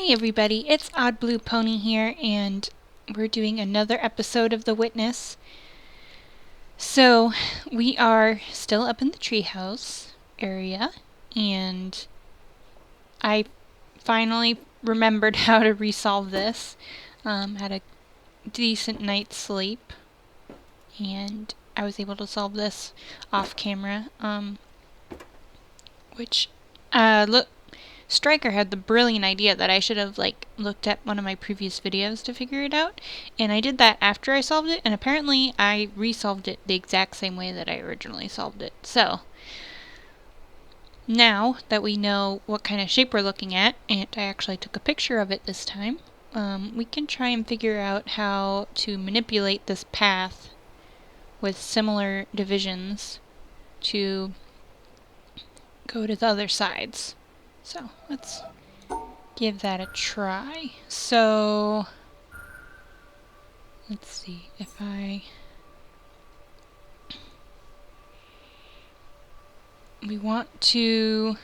Hi everybody, it's Oddbluepony here, and we're doing another episode of The Witness. So, we are still up in the treehouse area, and I finally remembered how to resolve this. Had a decent night's sleep, and I was able to solve this off camera, which, look, Stryker had the brilliant idea that I should have looked at one of my previous videos to figure it out, and I did that after I solved it, and apparently I resolved it the exact same way that I originally solved it. So now that we know what kind of shape we're looking at, and I actually took a picture of it this time, we can try and figure out how to manipulate this path with similar divisions to go to the other sides. So let's give that a try. So let's see if we want to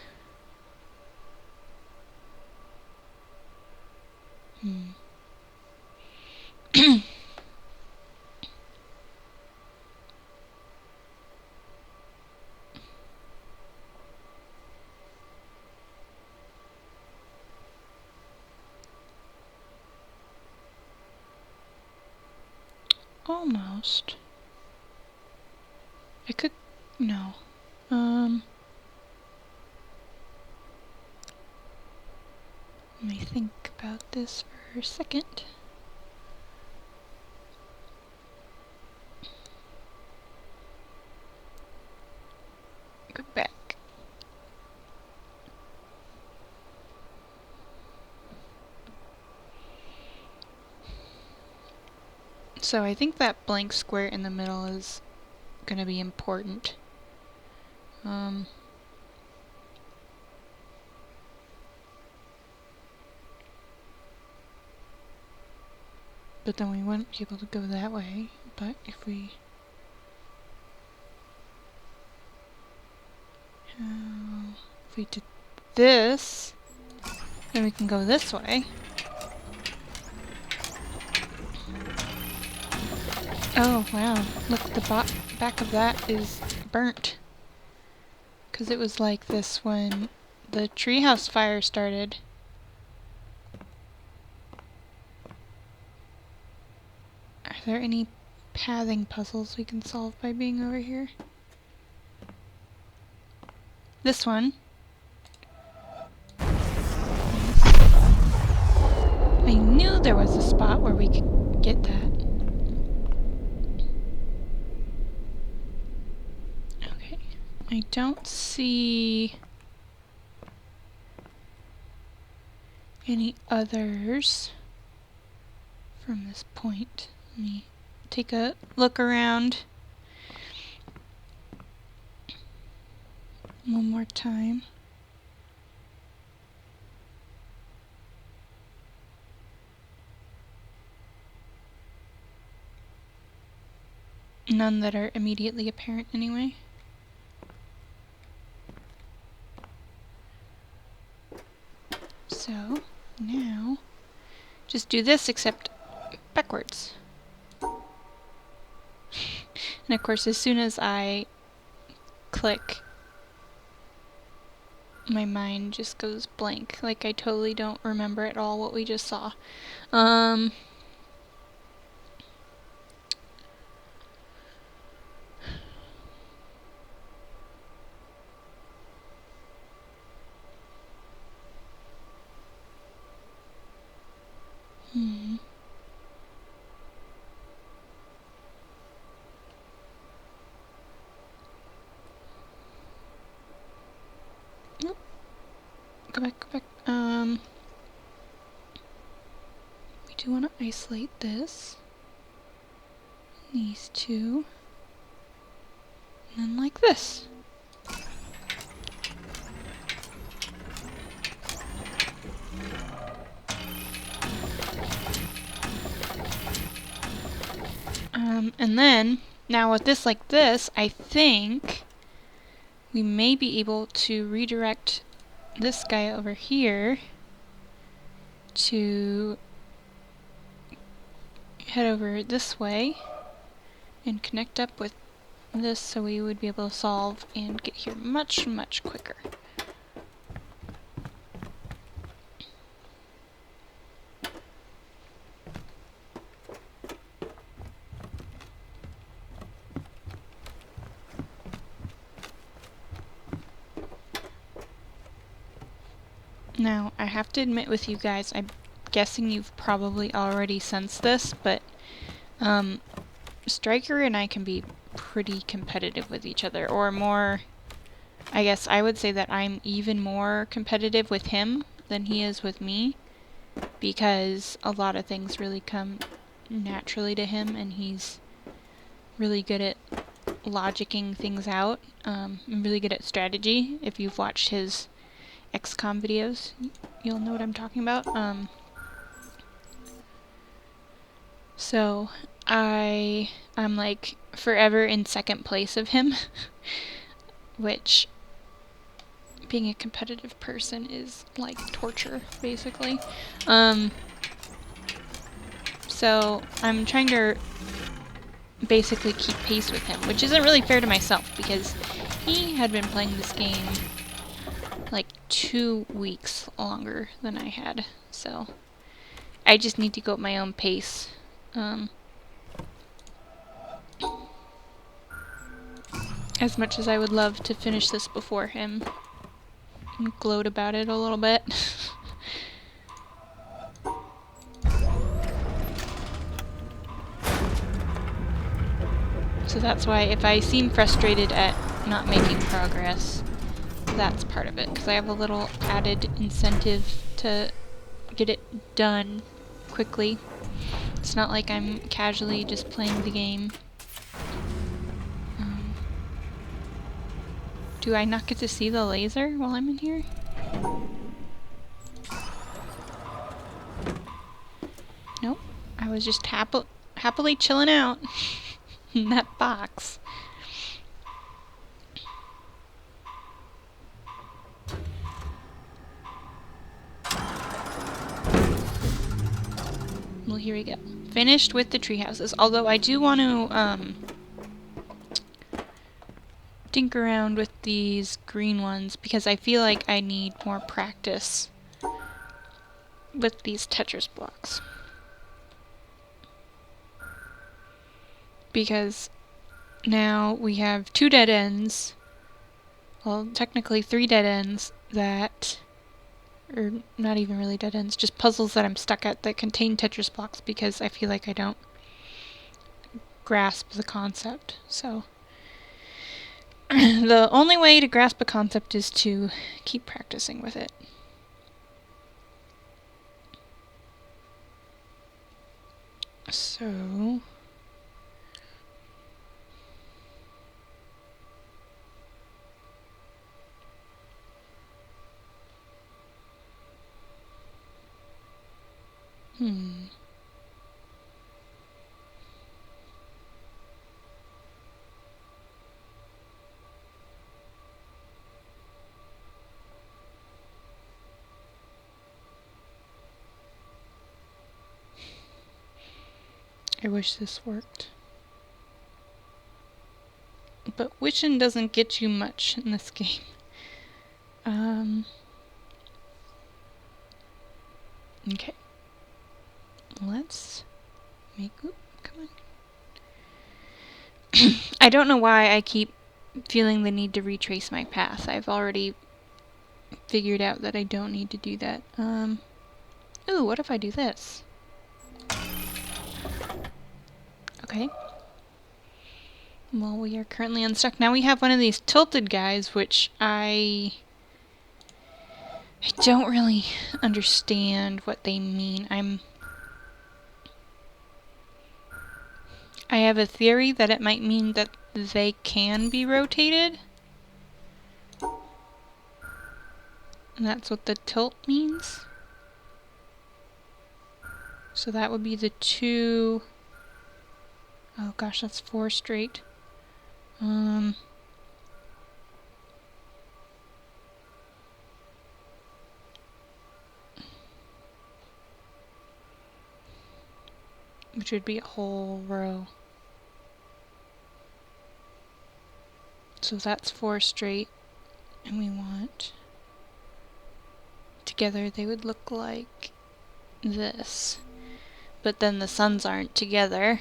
almost. I could, no. Let me think about this for a second. Go back. So I think that blank square in the middle is gonna be important. But then we wouldn't be able to go that way. But if we did this, then we can go this way. Oh wow, look, the back of that is burnt. Because it was like this when the treehouse fire started. Are there any pathing puzzles we can solve by being over here? This one. I knew there was a spot where we could get that. Okay. I don't see any others from this point. Let me take a look around one more time. None that are immediately apparent anyway. So now just do this except backwards. And of course, as soon as I click, my mind just goes blank. Like, I totally don't remember at all what we just saw. Nope. Go back, go back. We do want to isolate this. These two. And then like this. And then, now with this like this, I think we may be able to redirect this guy over here to head over this way and connect up with this so we would be able to solve and get here much, much quicker. Now, I have to admit with you guys, I'm guessing you've probably already sensed this, but Striker and I can be pretty competitive with each other, or more, I guess I would say that I'm even more competitive with him than he is with me, because a lot of things really come naturally to him, and he's really good at logicking things out, and really good at strategy. If you've watched his XCOM videos, you'll know what I'm talking about. So I'm like forever in second place of him, which being a competitive person is like torture, basically. So I'm trying to basically keep pace with him, which isn't really fair to myself because he had been playing this game like 2 weeks longer than I had, so I just need to go at my own pace. As much as I would love to finish this before him and gloat about it a little bit. So that's why if I seem frustrated at not making progress, that's part of it, because I have a little added incentive to get it done quickly. It's not like I'm casually just playing the game. Do I not get to see the laser while I'm in here? Nope. I was just happily chilling out in that box. Well, here we go. Finished with the tree houses. Although I do want to tinker around with these green ones because I feel like I need more practice with these Tetris blocks. Because now we have 2 dead ends. Well, technically 3 dead ends that... or not even really dead ends, just puzzles that I'm stuck at that contain Tetris blocks because I feel like I don't grasp the concept. So the only way to grasp a concept is to keep practicing with it. So I wish this worked. But wishing doesn't get you much in this game. Okay. Let's make... Oop, come on. I don't know why I keep feeling the need to retrace my path. I've already figured out that I don't need to do that. Ooh, what if I do this? Okay. Well, we are currently unstuck. Now we have one of these tilted guys, which I don't really understand what they mean. I have a theory that it might mean that they can be rotated. And that's what the tilt means. So that would be the 2... Oh gosh, that's 4 straight. which would be a whole row. So that's 4 straight, and we want, together they would look like this. But then the suns aren't together.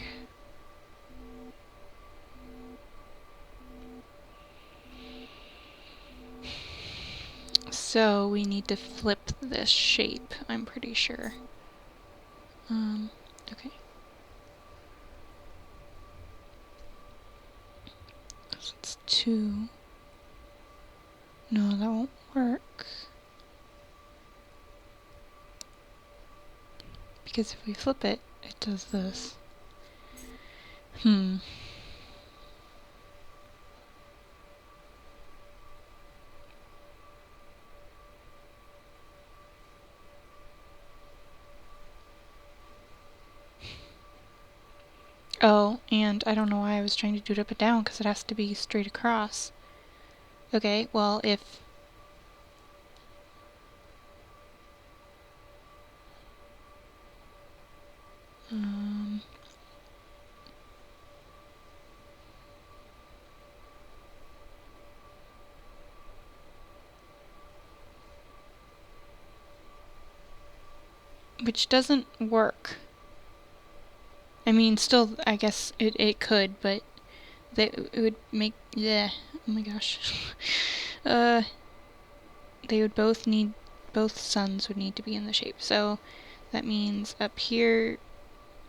So we need to flip this shape, I'm pretty sure. Okay. So it's 2. No, that won't work. Because if we flip it, it does this. Oh, and I don't know why I was trying to do it up and down, because it has to be straight across. Okay, well, if... which doesn't work. I mean, still, I guess it could, but it would make... Yeah, oh my gosh. They would both suns would need to be in the shape. So that means up here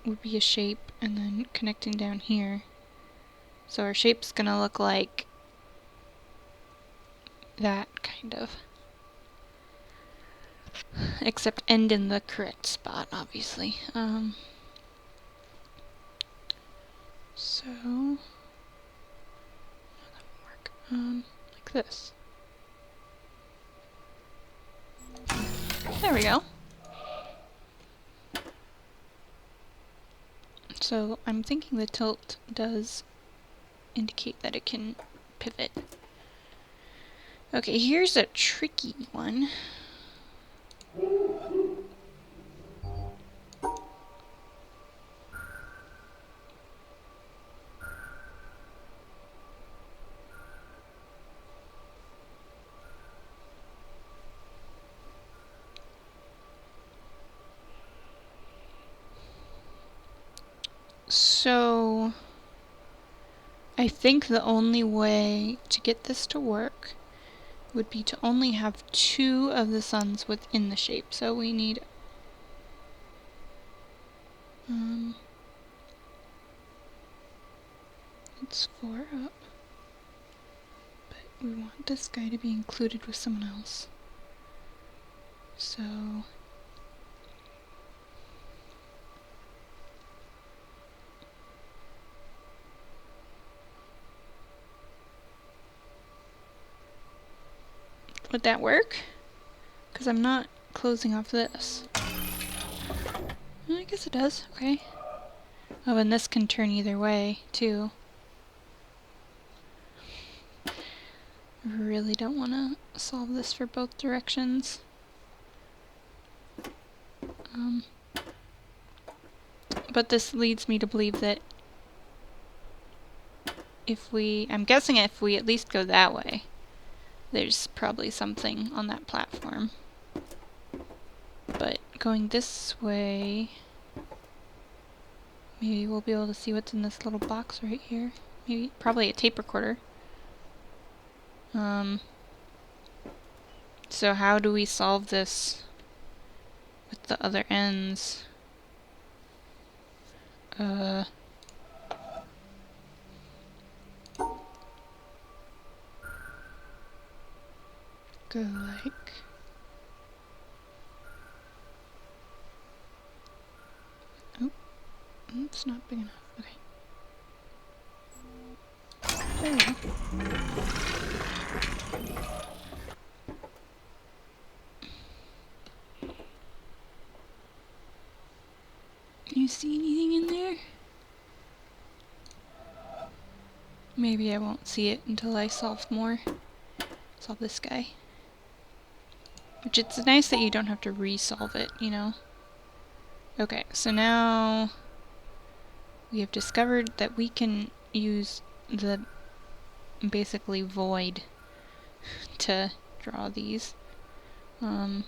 would be a shape, and then connecting down here. So our shape's gonna look like that, kind of. Except end in the correct spot, obviously. So that won't work. Like this. There we go. So I'm thinking the tilt does indicate that it can pivot. Okay, here's a tricky one. So I think the only way to get this to work would be to only have 2 of the suns within the shape. So we need it's 4 up, but we want this guy to be included with someone else. So would that work? Because I'm not closing off this. I guess it does, okay. Oh, and this can turn either way, too. I really don't want to solve this for both directions. But this leads me to believe that I'm guessing if we at least go that way, there's probably something on that platform. But going this way, maybe we'll be able to see what's in this little box right here. Maybe, probably a tape recorder. So how do we solve this with the other ends? Go like... Oh, it's not big enough. Okay. There we go. Can you see anything in there? Maybe I won't see it until I solve this guy. Which it's nice that you don't have to re-solve it, you know? Okay, so now we have discovered that we can use the basically void to draw these. So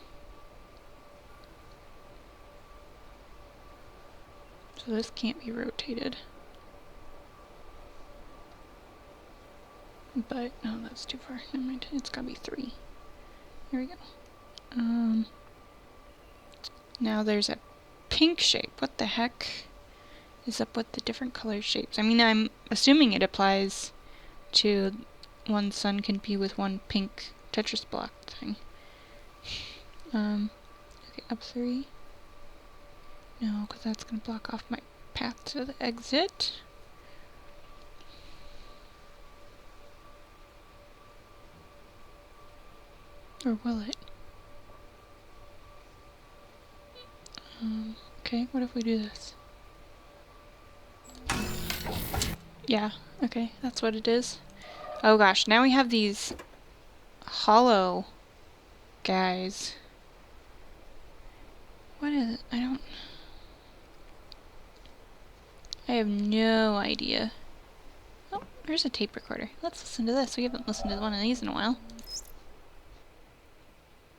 this can't be rotated. But, no, that's too far. Never mind. It's gotta be 3. Here we go. Now there's a pink shape. What the heck is up with the different color shapes? I mean, I'm assuming it applies to one sun can be with one pink Tetris block thing. Okay, up 3. No, because that's going to block off my path to the exit. Or will it? Okay, what if we do this? Yeah, okay, that's what it is. Oh gosh, now we have these hollow guys. What is it? I have no idea. Oh, there's a tape recorder. Let's listen to this. We haven't listened to one of these in a while.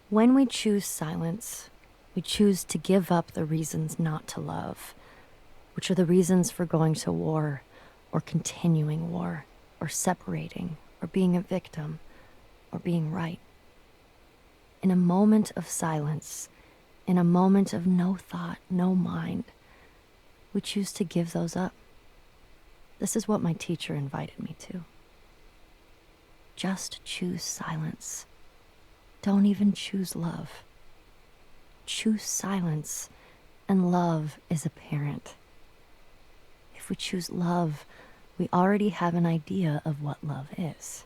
When we choose silence, we choose to give up the reasons not to love, which are the reasons for going to war, or continuing war, or separating, or being a victim, or being right. In a moment of silence, in a moment of no thought, no mind, we choose to give those up. This is what my teacher invited me to. Just choose silence. Don't even choose love. Choose silence, and love is apparent. If we choose love, we already have an idea of what love is.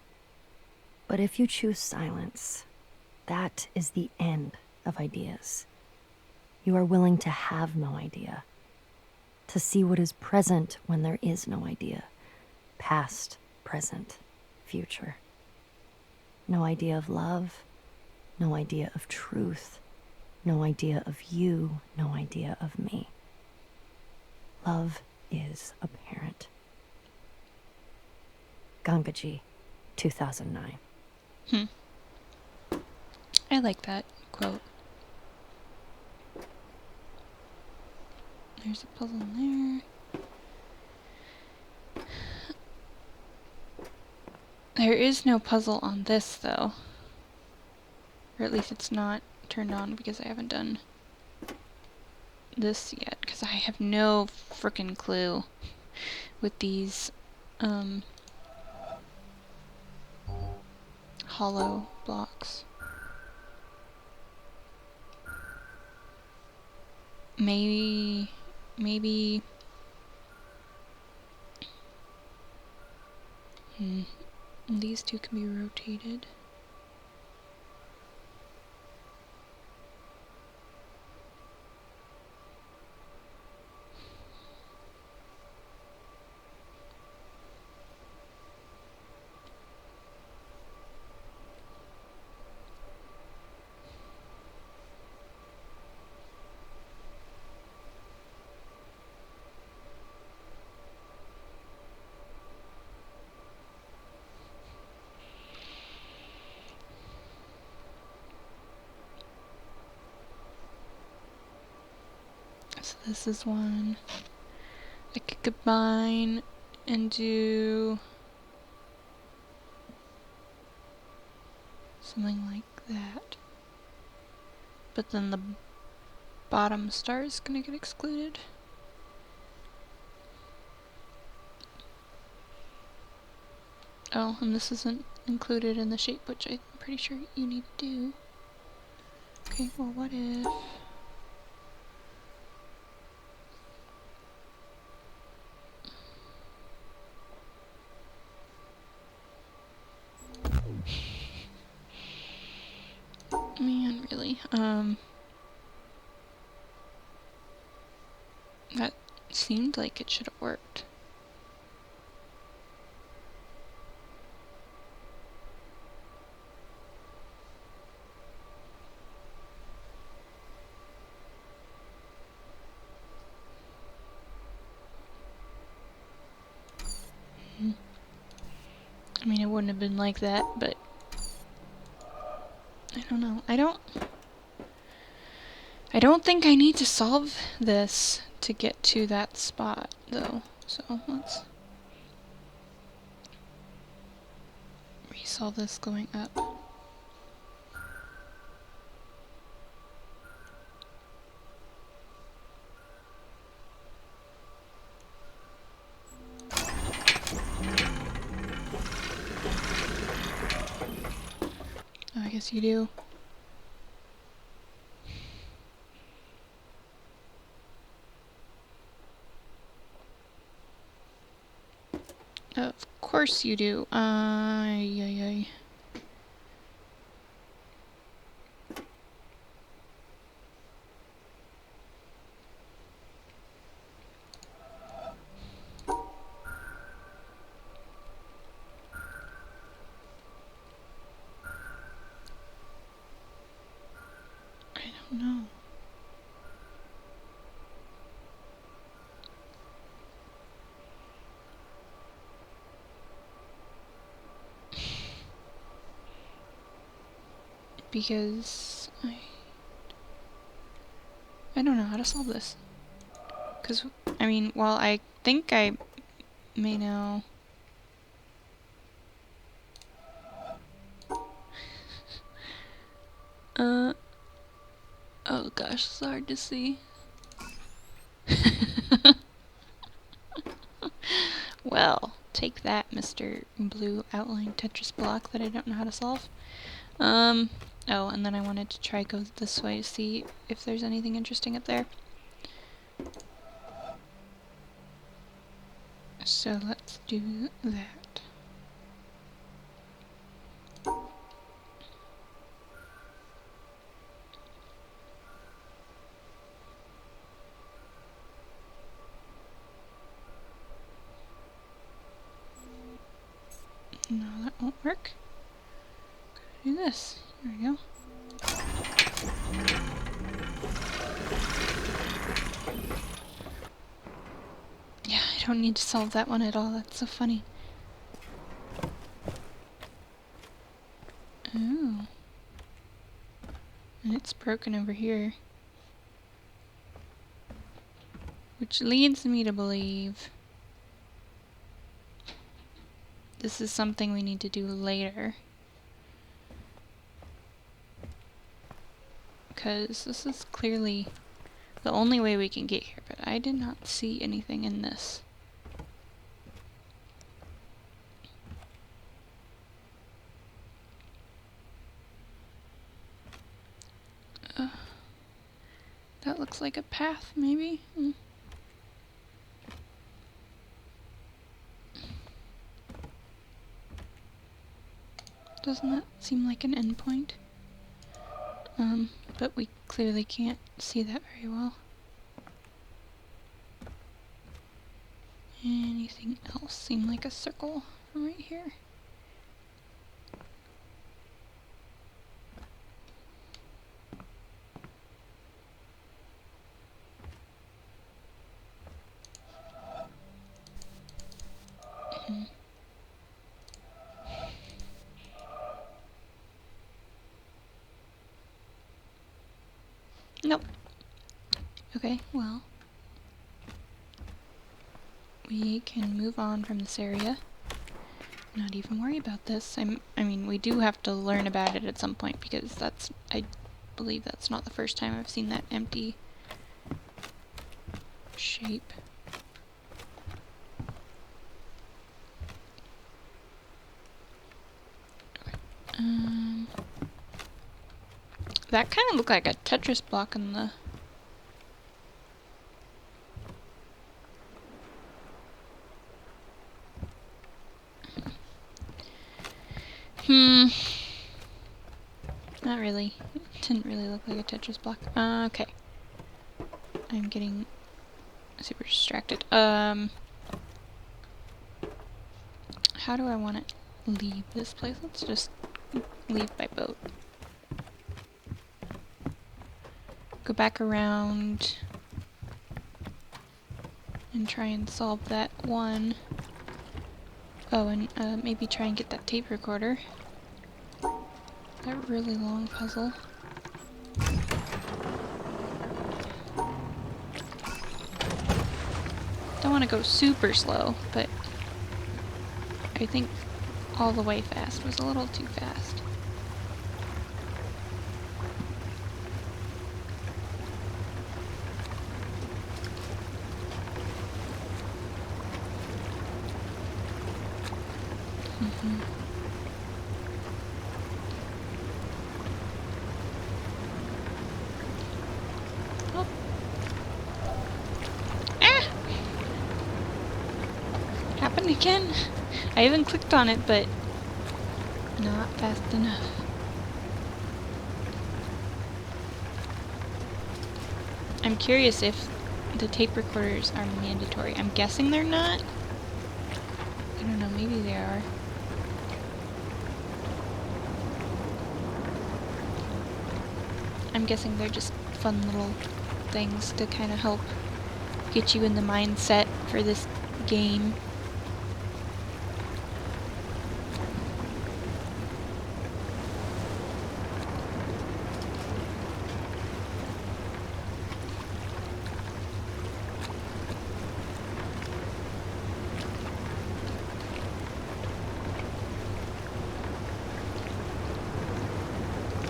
But if you choose silence, that is the end of ideas. You are willing to have no idea, to see what is present when there is no idea, past, present, future. No idea of love, no idea of truth, no idea of you, no idea of me. Love is apparent. Gangaji, 2009. I like that quote. There's a puzzle in there. There is no puzzle on this, though. Or at least it's not turned on because I haven't done this yet. Because I have no frickin' clue with these hollow blocks. Maybe these two can be rotated. So this is one I could combine and do something like that. But then the bottom star is gonna get excluded. Oh, and this isn't included in the shape, which I'm pretty sure you need to do. Okay, well, what if... Man, really? That seemed like it should have worked. wouldn't have been like that, but I don't know. I don't think I need to solve this to get to that spot, though. So let's resolve this going up. Oh, I guess you do. Of course you do. Ay. I don't know. Because I don't know how to solve this. Because, I mean, while I think I may know... oh gosh, it's hard to see. Well, take that, Mr. Blue Outline Tetris block that I don't know how to solve. Oh, and then I wanted to try go this way to see if there's anything interesting up there. So let's do that. No, that won't work. Gotta do this. There we go. Yeah, I don't need to solve that one at all. That's so funny. Oh. And it's broken over here. Which leads me to believe this is something we need to do later. Because this is clearly the only way we can get here, but I did not see anything in this. That looks like a path, maybe? Doesn't that seem like an endpoint? But we clearly can't see that very well. Anything else seem like a circle from right here? Nope. Okay, well, we can move on from this area. Not even worry about this. I mean, we do have to learn about it at some point because I believe that's not the first time I've seen that empty shape. That kind of looked like a Tetris block in the... Not really. It didn't really look like a Tetris block. Okay. I'm getting super distracted. How do I want to leave this place? Let's just leave by boat. Go back around and try and solve that one. Oh, and maybe try and get that tape recorder. That really long puzzle. Don't want to go super slow, but I think all the way fast was a little too fast. Oh. Ah! Happened again. I even clicked on it, but not fast enough. I'm curious if the tape recorders are mandatory. I'm guessing they're not. I don't know, maybe they are. I'm guessing they're just fun little things to kind of help get you in the mindset for this game.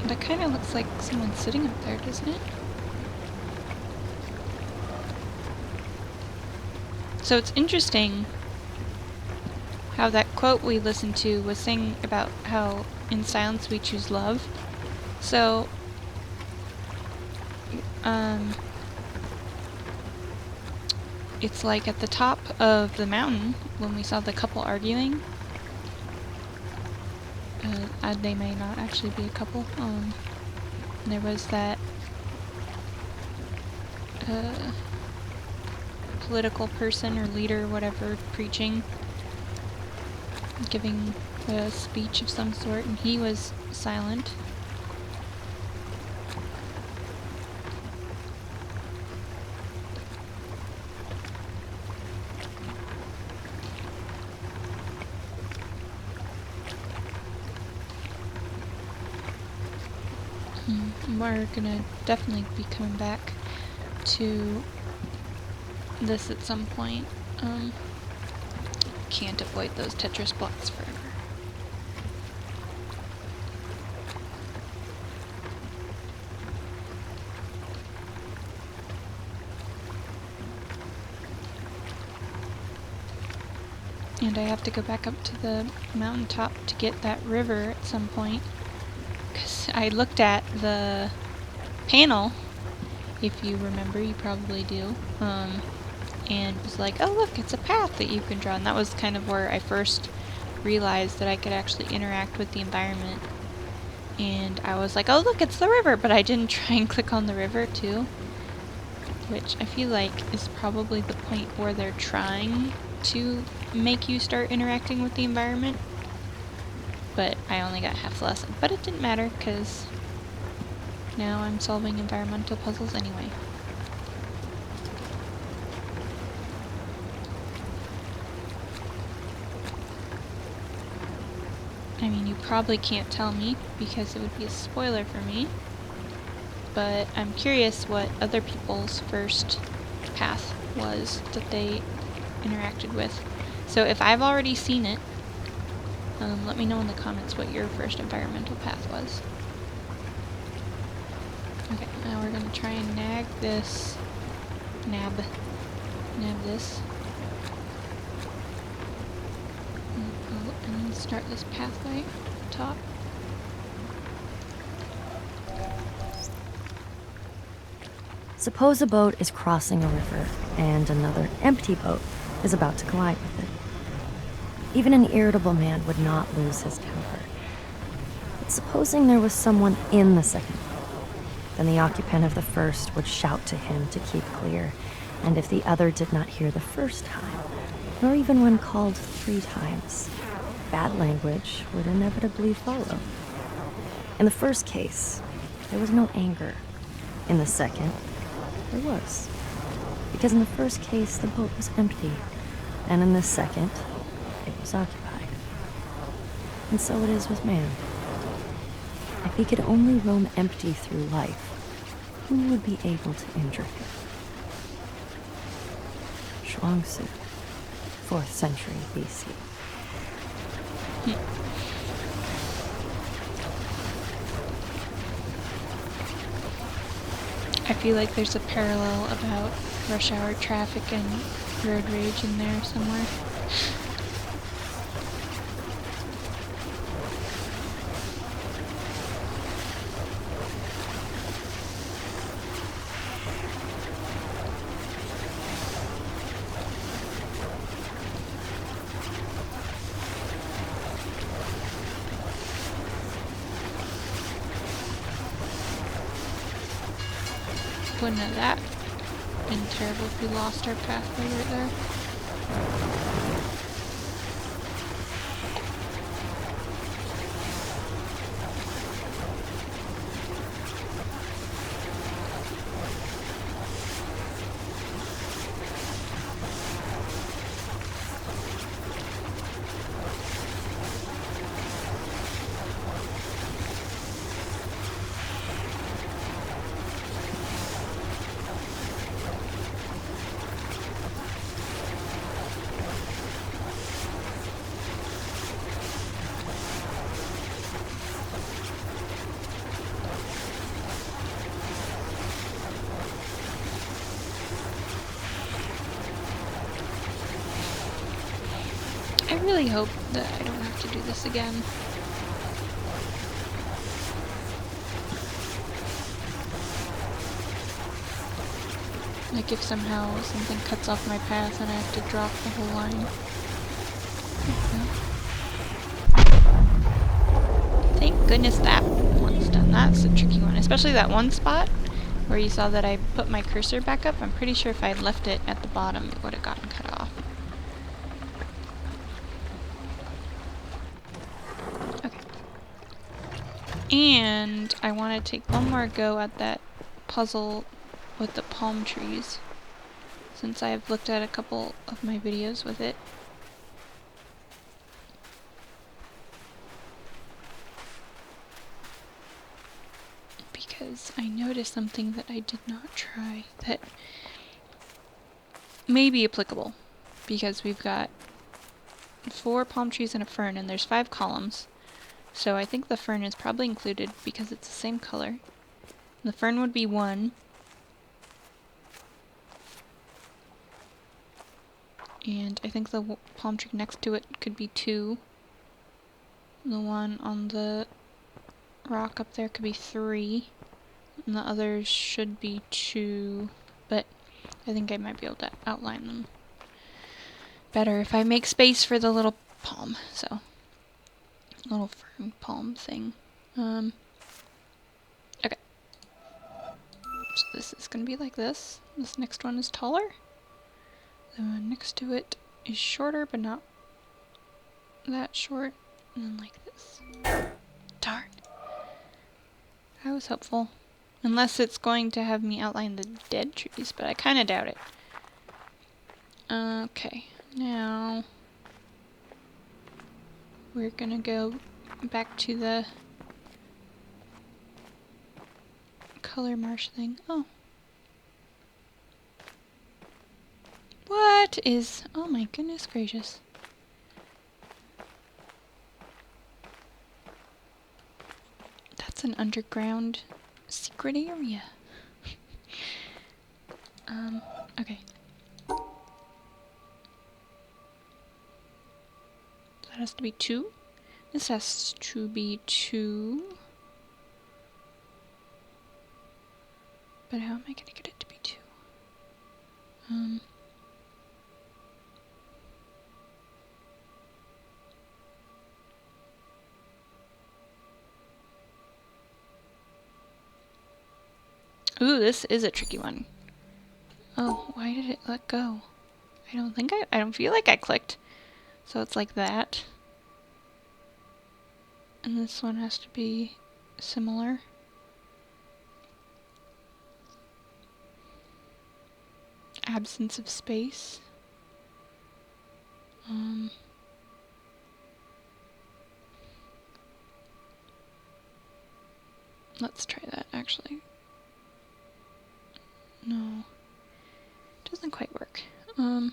That kind of looks like someone sitting up there, doesn't it? So it's interesting how that quote we listened to was saying about how in silence we choose love. So, it's like at the top of the mountain when we saw the couple arguing. They may not actually be a couple. There was that political person or leader, whatever, preaching, giving a speech of some sort, and he was silent. We're gonna definitely be coming back to this at some point. Can't avoid those Tetris blocks forever. And I have to go back up to the mountaintop to get that river at some point. Because I looked at the panel, if you remember, you probably do, and was like, oh look, it's a path that you can draw. And that was kind of where I first realized that I could actually interact with the environment. And I was like, oh look, it's the river, but I didn't try and click on the river too. Which I feel like is probably the point where they're trying to make you start interacting with the environment. But I only got half the lesson. But it didn't matter, because now I'm solving environmental puzzles anyway. I mean, you probably can't tell me, because it would be a spoiler for me. But I'm curious what other people's first path was that they interacted with. So if I've already seen it, let me know in the comments what your first environmental path was. Okay, now we're gonna try and nab this. Nab this. And then start this pathway at the top. Suppose a boat is crossing a river, and another empty boat is about to collide with it. Even an irritable man would not lose his temper. But supposing there was someone in the second boat, then the occupant of the first would shout to him to keep clear, and if the other did not hear the first time, nor even when called 3 times, bad language would inevitably follow. In the first case, there was no anger. In the second, there was. Because in the first case, the boat was empty, and in the second, it was occupied. And so it is with man. If he could only roam empty through life, who would be able to injure him? Shuangzi, 4th century BC. I feel like there's a parallel about rush hour traffic and road rage in there somewhere. Wouldn't have that been terrible if we lost our pathway right there. I really hope that I don't have to do this again. Like if somehow something cuts off my path and I have to drop the whole line. Thank goodness that one's done. That's a tricky one. Especially that one spot where you saw that I put my cursor back up. I'm pretty sure if I had left it at the bottom, it would have gotten cut off. Okay. And I want to take one more go at that puzzle with the palm trees, since I've looked at a couple of my videos with it. Because I noticed something that I did not try that may be applicable. Because we've got 4 palm trees and a fern, and there's 5 columns. So I think the fern is probably included because it's the same color. The fern would be 1. And I think the palm tree next to it could be 2. The one on the rock up there could be 3. And the others should be 2. But I think I might be able to outline them better if I make space for the little palm. So, little fern palm thing. Okay. So this is going to be like this. This next one is taller. The one next to it is shorter, but not that short. And then like this. Darn. That was helpful. Unless it's going to have me outline the dead trees, but I kind of doubt it. Okay, now we're gonna go back to the color marsh thing. Oh. What is... Oh my goodness gracious. That's an underground secret area. Okay. That has to be 2. This has to be 2. But how am I gonna get it to be 2? Ooh, this is a tricky one. Oh, why did it let go? I don't feel like I clicked. So it's like that. And this one has to be similar. Absence of space. Let's try that, actually. No. Doesn't quite work. Oh,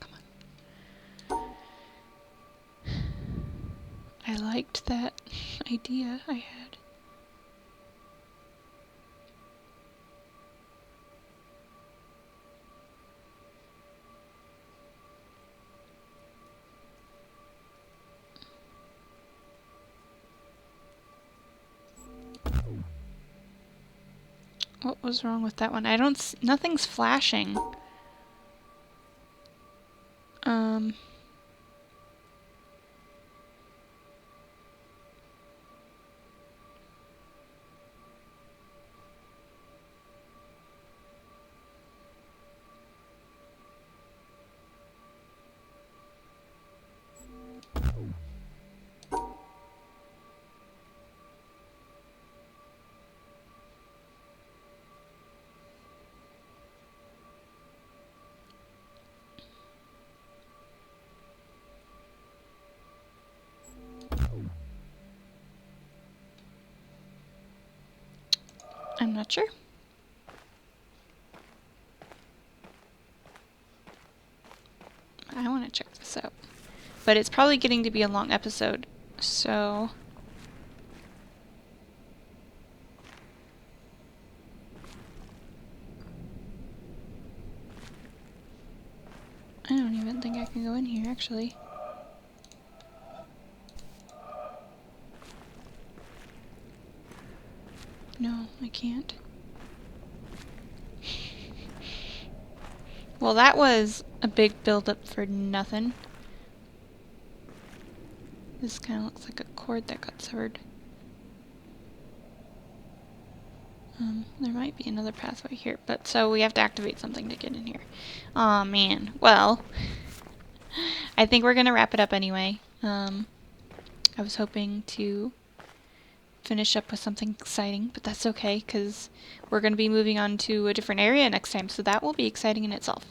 come on. I liked that idea I had. What was wrong with that one? I don't nothing's flashing. I'm not sure. I want to check this out. But it's probably getting to be a long episode, so... I don't even think I can go in here, actually. No, I can't. Well, that was a big build-up for nothing. This kind of looks like a cord that got severed. There might be another pathway here, but so we have to activate something to get in here. Aw, man. Well, I think we're gonna wrap it up anyway. I was hoping to finish up with something exciting, but that's okay, because we're going to be moving on to a different area next time, so that will be exciting in itself.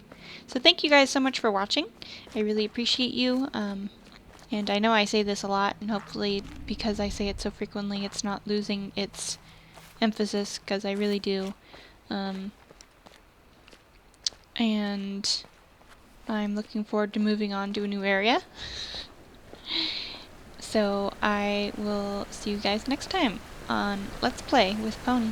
So thank you guys so much for watching. I really appreciate you, and I know I say this a lot, and hopefully because I say it so frequently it's not losing its emphasis, because I really do. And I'm looking forward to moving on to a new area. So I will see you guys next time on Let's Play with Pony.